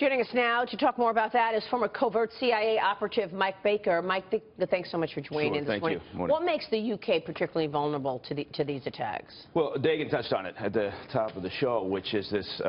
Joining us now to talk more about that is former Covert CIA operative Mike Baker. Mike, thanks so much for joining in this morning. What makes the UK particularly vulnerable to these attacks? Well, Dagan touched on it at the top of the show, which is this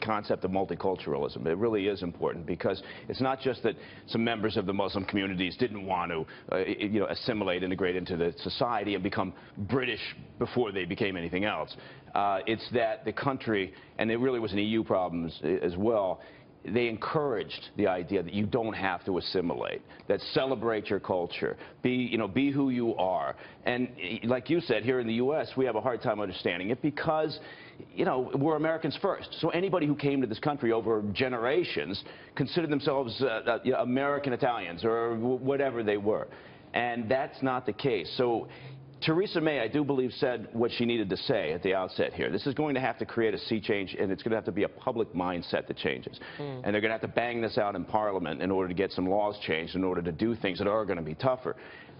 concept of multiculturalism. It really is important because it's not just that some members of the Muslim communities didn't want to assimilate, integrate into the society and become British before they became anything else. It's that the country, and it really was an EU problem as well, they encouraged the idea that you don't have to assimilate, that celebrate your culture, be who you are. And like you said, here in the U.S., we have a hard time understanding it because, we're Americans first. So anybody who came to this country over generations considered themselves American Italians or whatever they were. And that's not the case. So Theresa May, I do believe, said what she needed to say at the outset here. This is going to have to create a sea change, and it's going to have to be a public mindset that changes. And they're going to have to bang this out in Parliament in order to get some laws changed, in order to do things that are going to be tougher.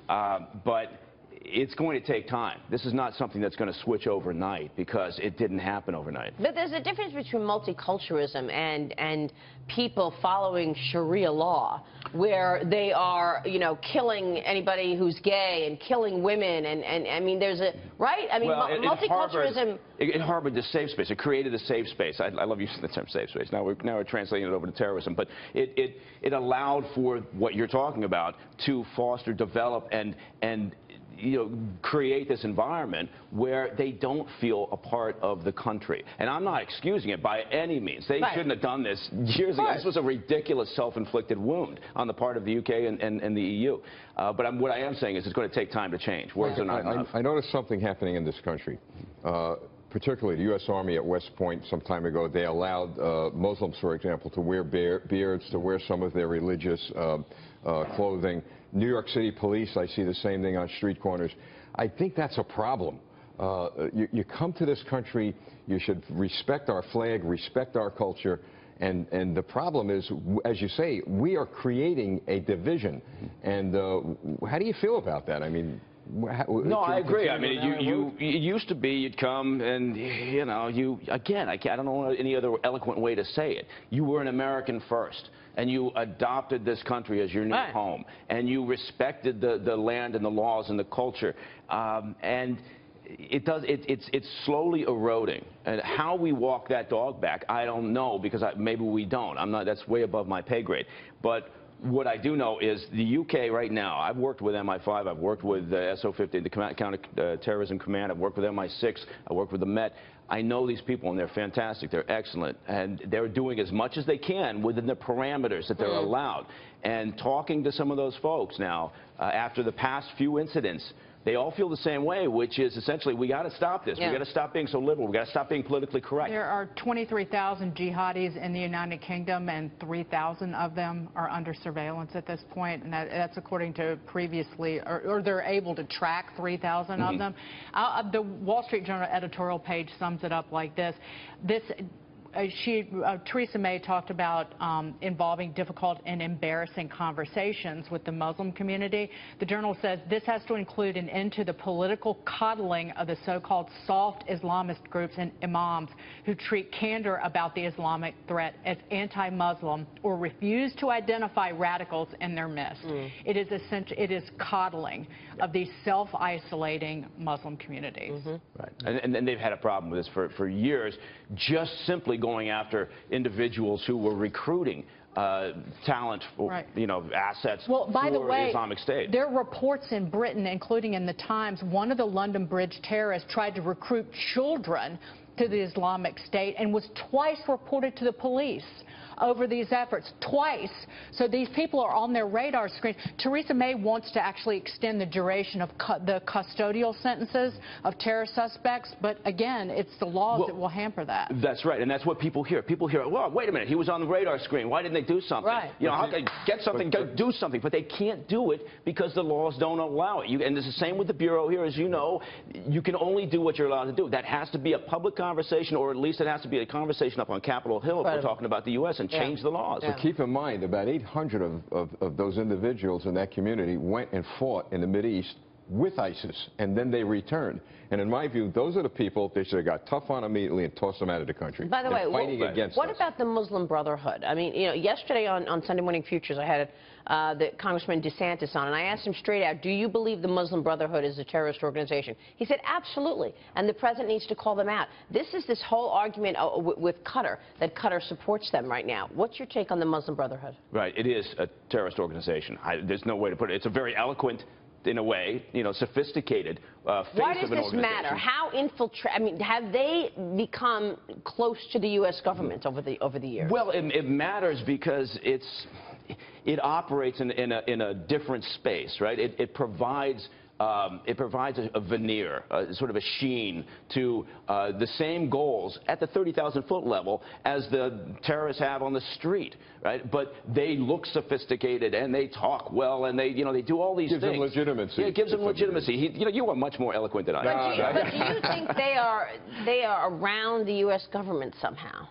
But it's going to take time. This is not something that's going to switch overnight because it didn't happen overnight. But there's a difference between multiculturalism and people following Sharia law, where they are, killing anybody who's gay and killing women, and I mean, there's a, right? I mean, multiculturalism. It harbored the safe space. It created a safe space. I love using the term safe space. Now we're translating it over to terrorism, but it allowed for what you're talking about to foster, develop, and create this environment where they don't feel a part of the country. And I'm not excusing it by any means. They shouldn't have done this years ago. This was a ridiculous self-inflicted wound on the part of the UK and the EU. But what I am saying is it's going to take time to change. Words are not enough. I noticed something happening in this country. Particularly the U.S. Army at West Point some time ago, they allowed Muslims, for example, to wear beards, to wear some of their religious clothing. New York City police, I see the same thing on street corners. I think that's a problem. You come to this country, you should respect our flag, respect our culture, and the problem is, as you say, we are creating a division. And how do you feel about that? I mean, no, I agree. I mean, it used to be you'd come and, again, I don't know any other eloquent way to say it. You were an American first, and you adopted this country as your new home, and you respected the land and the laws and the culture. And it's slowly eroding. And how we walk that dog back, I don't know, because maybe we don't. That's way above my pay grade. But what I do know is the UK right now, I've worked with MI5, I've worked with SO-50, the Counter-Terrorism Command, I've worked with MI6, I worked with the Met. I know these people, and they're fantastic, they're excellent, and they're doing as much as they can within the parameters that they're allowed. And talking to some of those folks now, after the past few incidents, they all feel the same way, which is essentially, we got to stop this. We got to stop being so liberal. We got to stop being politically correct. There are 23,000 jihadis in the United Kingdom, and 3,000 of them are under surveillance at this point, and that's according to previously, or they're able to track 3,000 of them. The Wall Street Journal editorial page sums it up like this. Theresa May talked about involving difficult and embarrassing conversations with the Muslim community. The Journal says this has to include an end to the political coddling of the so-called soft Islamist groups and imams who treat candor about the Islamic threat as anti-Muslim or refuse to identify radicals in their midst. It is coddling of these self-isolating Muslim communities. Right. And they've had a problem with this for years, just simply going after individuals who were recruiting talent, assets for the Islamic State. There are reports in Britain, including in the Times, one of the London Bridge terrorists tried to recruit children to the Islamic State and was twice reported to the police over these efforts, twice. So these people are on their radar screen. Theresa May wants to actually extend the duration of the custodial sentences of terror suspects, but again, it's the laws that will hamper that. That's right, and that's what people hear. People hear, well, wait a minute, he was on the radar screen. Why didn't they do something? Right. How can they get something, do something? But they can't do it because the laws don't allow it. And it's the same with the Bureau here. As you know, you can only do what you're allowed to do. That has to be a public conversation, or at least it has to be a conversation up on Capitol Hill if we're talking about the U.S., and change the laws. So keep in mind, about 800 of those individuals in that community went and fought in the Mideast with ISIS, and then they returned. And in my view, those are the people they should have got tough on immediately and tossed them out of the country. By the way, what us. about the Muslim Brotherhood? I mean, you know, yesterday on Sunday Morning Futures, I had the Congressman DeSantis on, and I asked him straight out, do you believe the Muslim Brotherhood is a terrorist organization? He said, absolutely, and the president needs to call them out. This is this whole argument with Qatar, that Qatar supports them right now. What's your take on the Muslim Brotherhood? Right, it is a terrorist organization. There's no way to put it. It's a very eloquent, in a way, you know, sophisticated face of an organization. Why does this matter? How I mean, have they become close to the U.S. government over the years? Well, it matters because it operates in a different space, right? It provides a veneer, sort of a sheen to the same goals at the 30,000-foot level as the terrorists have on the street, right? But they look sophisticated and they talk well and they do all these things. Gives them legitimacy. Yeah, it gives them legitimacy. You are much more eloquent than I am. But do you think they are around the U.S. government somehow?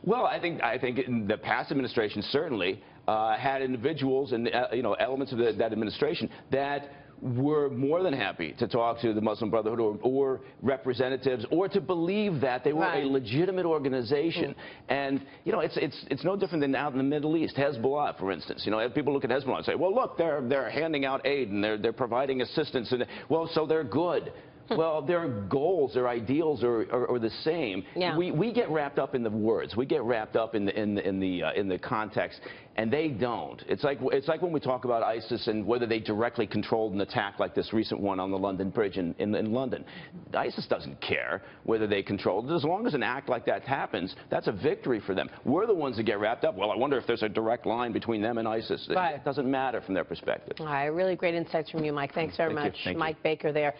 Well, I think in the past administration certainly had individuals and elements of that administration that were more than happy to talk to the Muslim Brotherhood or representatives, or to believe that they were a legitimate organization. And it's no different than out in the Middle East. Hezbollah, for instance. People look at Hezbollah and say, well, look, they're handing out aid and they're providing assistance, and well, so they're good. Well, their goals, their ideals are the same. Yeah. We get wrapped up in the words. We get wrapped up in the context, and they don't. It's like when we talk about ISIS and whether they directly controlled an attack like this recent one on the London Bridge in London. ISIS doesn't care whether they controlled it. As long as an act like that happens, that's a victory for them. We're the ones that get wrapped up. Well, I wonder if there's a direct line between them and ISIS. It doesn't matter from their perspective. All right, really great insights from you, Mike. Thanks very much. Thank you. Mike Baker there.